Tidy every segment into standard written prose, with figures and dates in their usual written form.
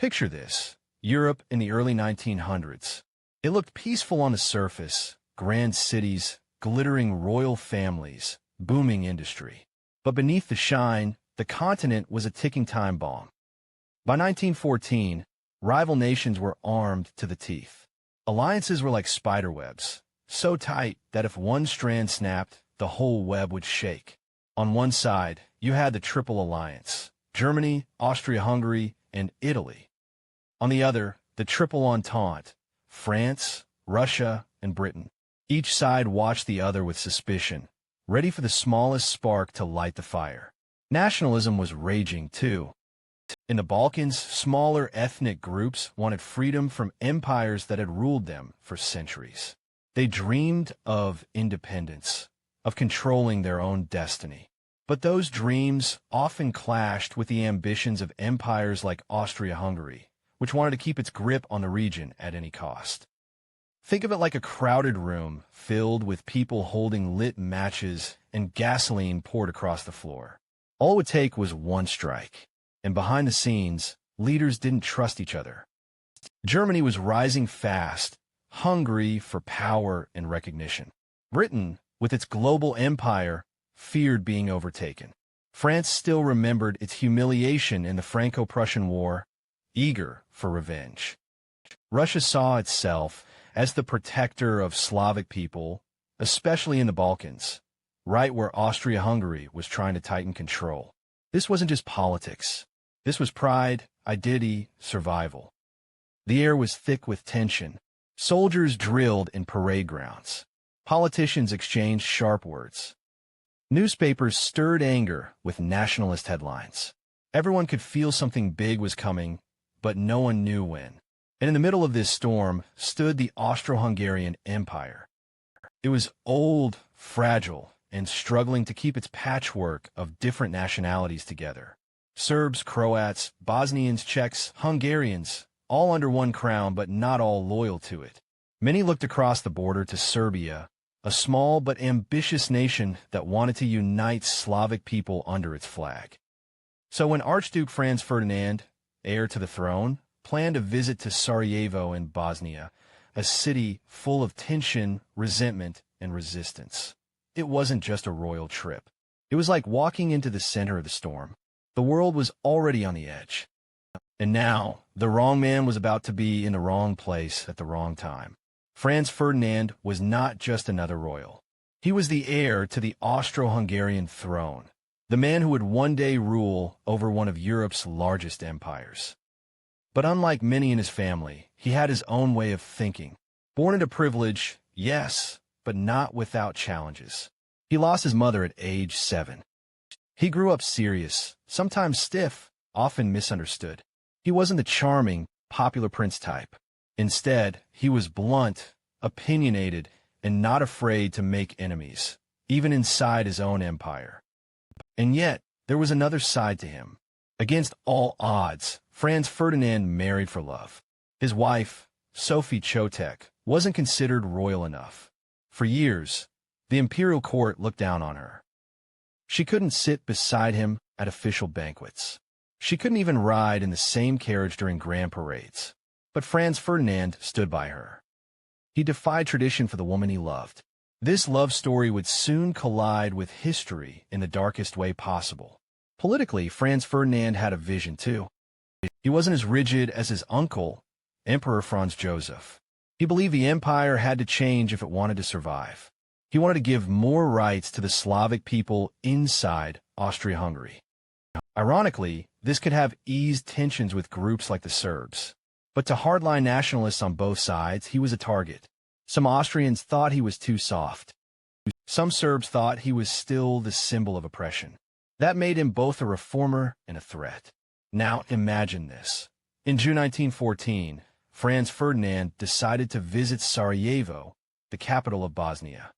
Picture this: Europe in the early 1900s. It looked peaceful on the surface, grand cities, glittering royal families, booming industry. But beneath the shine, the continent was a ticking time bomb. By 1914, rival nations were armed to the teeth. Alliances were like spiderwebs, so tight that if one strand snapped, the whole web would shake. On one side, you had the Triple Alliance: Germany, Austria-Hungary, and Italy. On the other, the Triple Entente: France, Russia, and Britain. Each side watched the other with suspicion, ready for the smallest spark to light the fire. Nationalism was raging, too. In the Balkans, smaller ethnic groups wanted freedom from empires that had ruled them for centuries. They dreamed of independence, of controlling their own destiny. But those dreams often clashed with the ambitions of empires like Austria-Hungary, which wanted to keep its grip on the region at any cost. Think of it like a crowded room filled with people holding lit matches and gasoline poured across the floor. All it would take was one strike, and behind the scenes, leaders didn't trust each other. Germany was rising fast, hungry for power and recognition. Britain, with its global empire, feared being overtaken. France still remembered its humiliation in the Franco-Prussian War, eager for revenge. Russia saw itself as the protector of Slavic people, especially in the Balkans, right where Austria-Hungary was trying to tighten control. This wasn't just politics. This was pride, identity, survival. The air was thick with tension. Soldiers drilled in parade grounds. Politicians exchanged sharp words. Newspapers stirred anger with nationalist headlines. Everyone could feel something big was coming, but no one knew when. And in the middle of this storm stood the Austro-Hungarian Empire. It was old, fragile, and struggling to keep its patchwork of different nationalities together. Serbs, Croats, Bosnians, Czechs, Hungarians, all under one crown but not all loyal to it. Many looked across the border to Serbia, a small but ambitious nation that wanted to unite Slavic people under its flag. So when Archduke Franz Ferdinand, heir to the throne, planned a visit to Sarajevo in Bosnia, a city full of tension, resentment, and resistance, it wasn't just a royal trip. It was like walking into the center of the storm. The world was already on the edge. And now, the wrong man was about to be in the wrong place at the wrong time. Franz Ferdinand was not just another royal. He was the heir to the Austro-Hungarian throne, the man who would one day rule over one of Europe's largest empires. But unlike many in his family, he had his own way of thinking. Born into privilege, yes, but not without challenges. He lost his mother at age 7. He grew up serious, sometimes stiff, often misunderstood. He wasn't the charming, popular prince type. Instead, he was blunt, opinionated, and not afraid to make enemies, even inside his own empire. And yet, there was another side to him. Against all odds, Franz Ferdinand married for love. His wife, Sophie Chotek, wasn't considered royal enough. For years, the imperial court looked down on her. She couldn't sit beside him at official banquets. She couldn't even ride in the same carriage during grand parades. But Franz Ferdinand stood by her. He defied tradition for the woman he loved. This love story would soon collide with history in the darkest way possible. Politically, Franz Ferdinand had a vision, too. He wasn't as rigid as his uncle, Emperor Franz Joseph. He believed the empire had to change if it wanted to survive. He wanted to give more rights to the Slavic people inside Austria-Hungary. Ironically, this could have eased tensions with groups like the Serbs. But to hardline nationalists on both sides, he was a target. Some Austrians thought he was too soft. Some Serbs thought he was still the symbol of oppression. That made him both a reformer and a threat. Now imagine this. In June 1914, Franz Ferdinand decided to visit Sarajevo, the capital of Bosnia.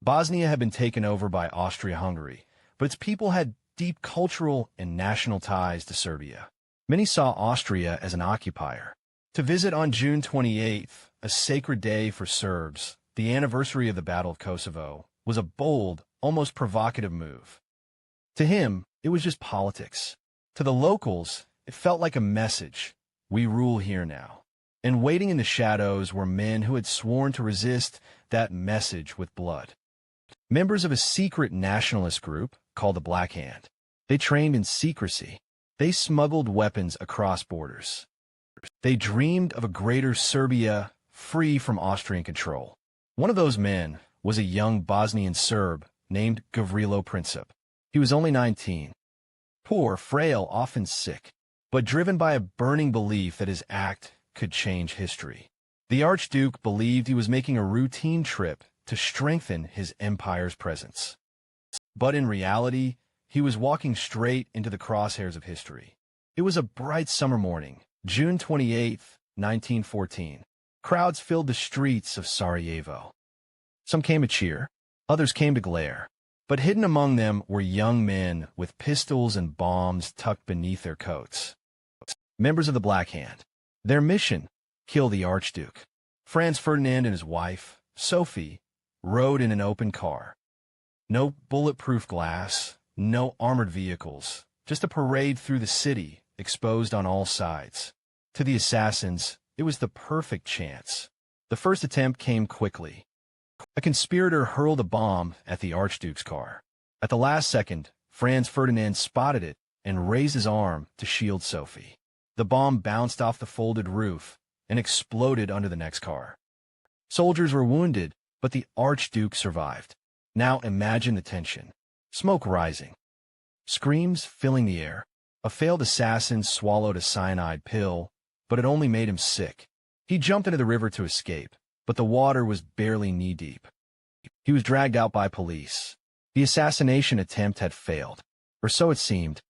Bosnia had been taken over by Austria-Hungary, but its people had deep cultural and national ties to Serbia. Many saw Austria as an occupier. To visit on June 28th, a sacred day for Serbs, the anniversary of the Battle of Kosovo, was a bold, almost provocative move. To him, it was just politics. To the locals, it felt like a message. "We rule here now." And waiting in the shadows were men who had sworn to resist that message with blood. Members of a secret nationalist group called the Black Hand. They trained in secrecy. They smuggled weapons across borders. They dreamed of a greater Serbia free from Austrian control. One of those men was a young Bosnian Serb named Gavrilo Princip. He was only 19. Poor, frail, often sick, but driven by a burning belief that his act could change history. The Archduke believed he was making a routine trip to strengthen his empire's presence. But in reality, he was walking straight into the crosshairs of history. It was a bright summer morning, June 28, 1914. Crowds filled the streets of Sarajevo. Some came to cheer, others came to glare. But hidden among them were young men with pistols and bombs tucked beneath their coats. Members of the Black Hand. Their mission: kill the Archduke. Franz Ferdinand and his wife, Sophie, rode in an open car. No bulletproof glass, no armored vehicles, just a parade through the city, exposed on all sides. To the assassins, it was the perfect chance. The first attempt came quickly. A conspirator hurled a bomb at the Archduke's car. At the last second, Franz Ferdinand spotted it and raised his arm to shield Sophie. The bomb bounced off the folded roof and exploded under the next car. Soldiers were wounded, but the Archduke survived. Now imagine the tension. Smoke rising. Screams filling the air. A failed assassin swallowed a cyanide pill, but it only made him sick. He jumped into the river to escape, but the water was barely knee-deep. He was dragged out by police. The assassination attempt had failed, or so it seemed.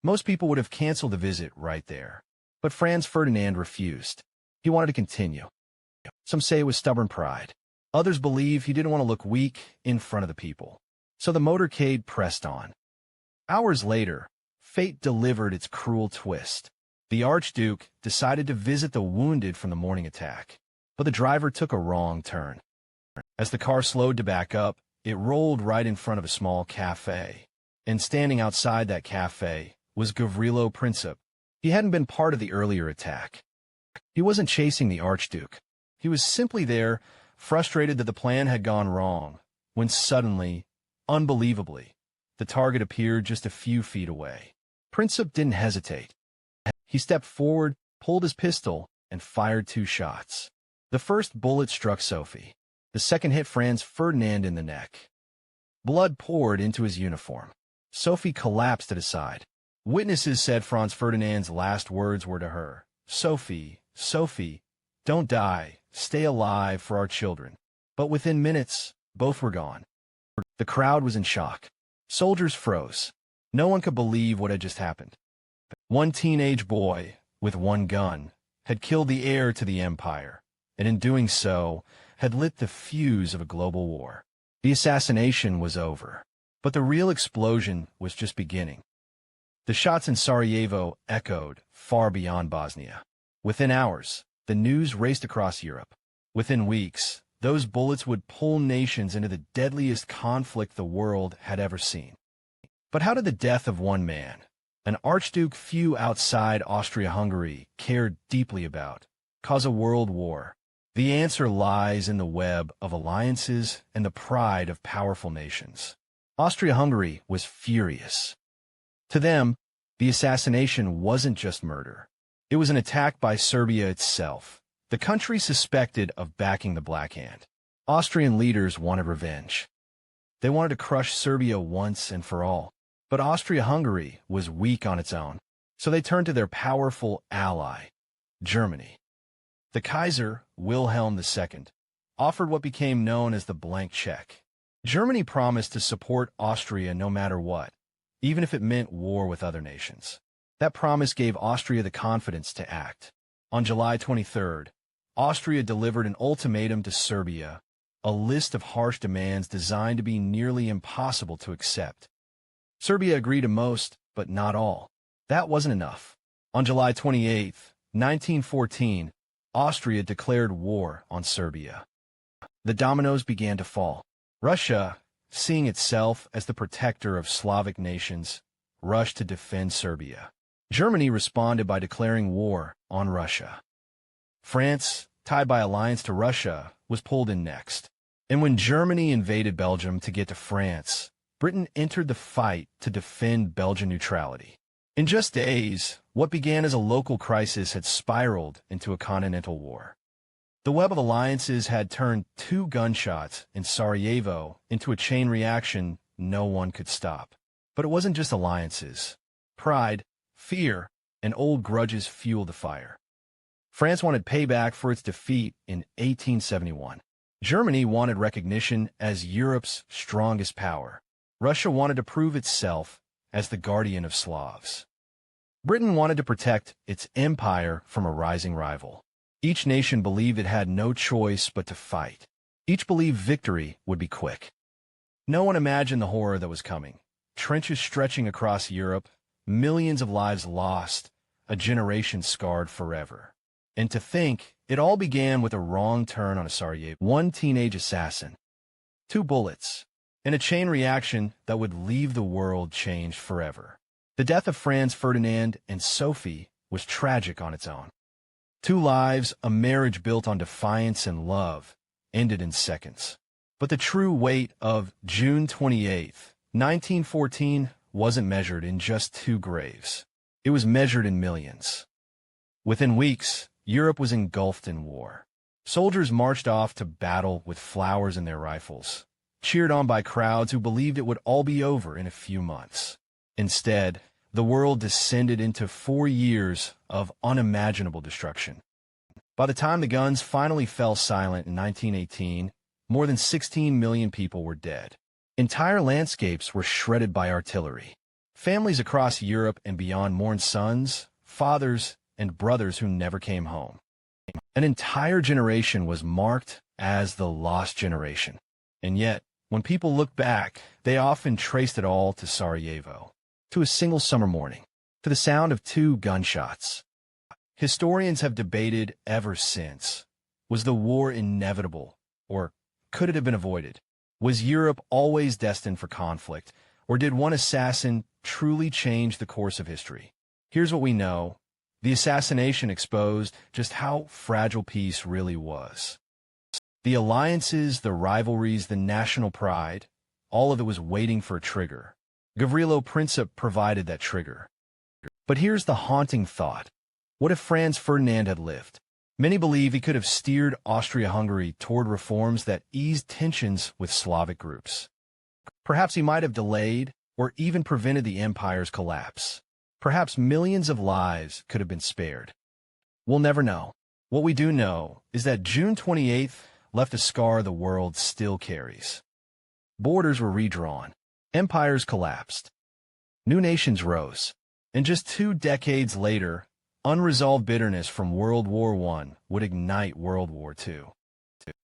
Most people would have canceled the visit right there. But Franz Ferdinand refused. He wanted to continue. Some say it was stubborn pride. Others believe he didn't want to look weak in front of the people. So the motorcade pressed on. Hours later, fate delivered its cruel twist. The Archduke decided to visit the wounded from the morning attack. But the driver took a wrong turn. As the car slowed to back up, it rolled right in front of a small cafe. And standing outside that cafe was Gavrilo Princip. He hadn't been part of the earlier attack. He wasn't chasing the Archduke. He was simply there, frustrated that the plan had gone wrong, when suddenly, unbelievably, the target appeared just a few feet away. Princip didn't hesitate. He stepped forward, pulled his pistol, and fired 2 shots. The first bullet struck Sophie. The second hit Franz Ferdinand in the neck. Blood poured into his uniform. Sophie collapsed at his side. Witnesses said Franz Ferdinand's last words were to her, "Sophie, Sophie, don't die, stay alive for our children." But within minutes, both were gone. The crowd was in shock. Soldiers froze. No one could believe what had just happened. One teenage boy, with one gun, had killed the heir to the empire, and in doing so, had lit the fuse of a global war. The assassination was over, but the real explosion was just beginning. The shots in Sarajevo echoed far beyond Bosnia. Within hours, the news raced across Europe. Within weeks, those bullets would pull nations into the deadliest conflict the world had ever seen. But how did the death of one man, an Archduke few outside Austria-Hungary cared deeply about, cause a world war? The answer lies in the web of alliances and the pride of powerful nations. Austria-Hungary was furious. To them, the assassination wasn't just murder. It was an attack by Serbia itself, the country suspected of backing the Black Hand. Austrian leaders wanted revenge. They wanted to crush Serbia once and for all. But Austria-Hungary was weak on its own, so they turned to their powerful ally, Germany. The Kaiser, Wilhelm II, offered what became known as the blank check. Germany promised to support Austria no matter what, even if it meant war with other nations. That promise gave Austria the confidence to act. On July 23rd, Austria delivered an ultimatum to Serbia, a list of harsh demands designed to be nearly impossible to accept. Serbia agreed to most, but not all. That wasn't enough. On July 28, 1914, Austria declared war on Serbia. The dominoes began to fall. Russia, seeing itself as the protector of Slavic nations, rushed to defend Serbia. Germany responded by declaring war on Russia. France, tied by alliance to Russia, was pulled in next. And when Germany invaded Belgium to get to France, Britain entered the fight to defend Belgian neutrality. In just days, what began as a local crisis had spiraled into a continental war. The web of alliances had turned 2 gunshots in Sarajevo into a chain reaction no one could stop. But it wasn't just alliances. Pride, fear, and old grudges fueled the fire. France wanted payback for its defeat in 1871. Germany wanted recognition as Europe's strongest power. Russia wanted to prove itself as the guardian of Slavs. Britain wanted to protect its empire from a rising rival. Each nation believed it had no choice but to fight. Each believed victory would be quick. No one imagined the horror that was coming. Trenches stretching across Europe, millions of lives lost, a generation scarred forever. And to think, it all began with a wrong turn on a Sarajevo. 1 teenage assassin, 2 bullets, and a chain reaction that would leave the world changed forever. The death of Franz Ferdinand and Sophie was tragic on its own. 2 lives, a marriage built on defiance and love, ended in seconds. But the true weight of June 28, 1914 wasn't measured in just 2 graves. It was measured in millions. Within weeks, Europe was engulfed in war. Soldiers marched off to battle with flowers in their rifles, cheered on by crowds who believed it would all be over in a few months. Instead, the world descended into 4 years of unimaginable destruction. By the time the guns finally fell silent in 1918, more than 16 million people were dead. Entire landscapes were shredded by artillery. Families across Europe and beyond mourned sons, fathers, and brothers who never came home. An entire generation was marked as the lost generation. And yet, when people look back, they often traced it all to Sarajevo, to a single summer morning, to the sound of 2 gunshots. Historians have debated ever since. Was the war inevitable, or could it have been avoided? Was Europe always destined for conflict, or did one assassin truly change the course of history? Here's what we know. The assassination exposed just how fragile peace really was. The alliances, the rivalries, the national pride, all of it was waiting for a trigger. Gavrilo Princip provided that trigger. But here's the haunting thought. What if Franz Ferdinand had lived? Many believe he could have steered Austria-Hungary toward reforms that eased tensions with Slavic groups. Perhaps he might have delayed or even prevented the empire's collapse. Perhaps millions of lives could have been spared. We'll never know. What we do know is that June 28th left a scar the world still carries. Borders were redrawn. Empires collapsed. New nations rose. And just 2 decades later, unresolved bitterness from World War I would ignite World War II.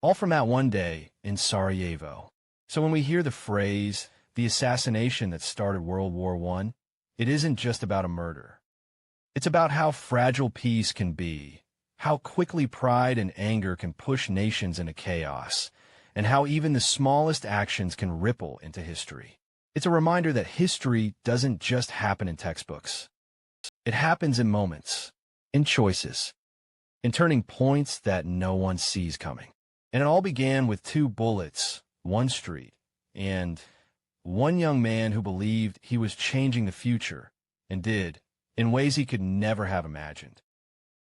All from that one day in Sarajevo. So when we hear the phrase, the assassination that started World War I, it isn't just about a murder. It's about how fragile peace can be, how quickly pride and anger can push nations into chaos, and how even the smallest actions can ripple into history. It's a reminder that history doesn't just happen in textbooks. It happens in moments, in choices, in turning points that no one sees coming. And it all began with 2 bullets, 1 street, and 1 young man who believed he was changing the future, and did, in ways he could never have imagined.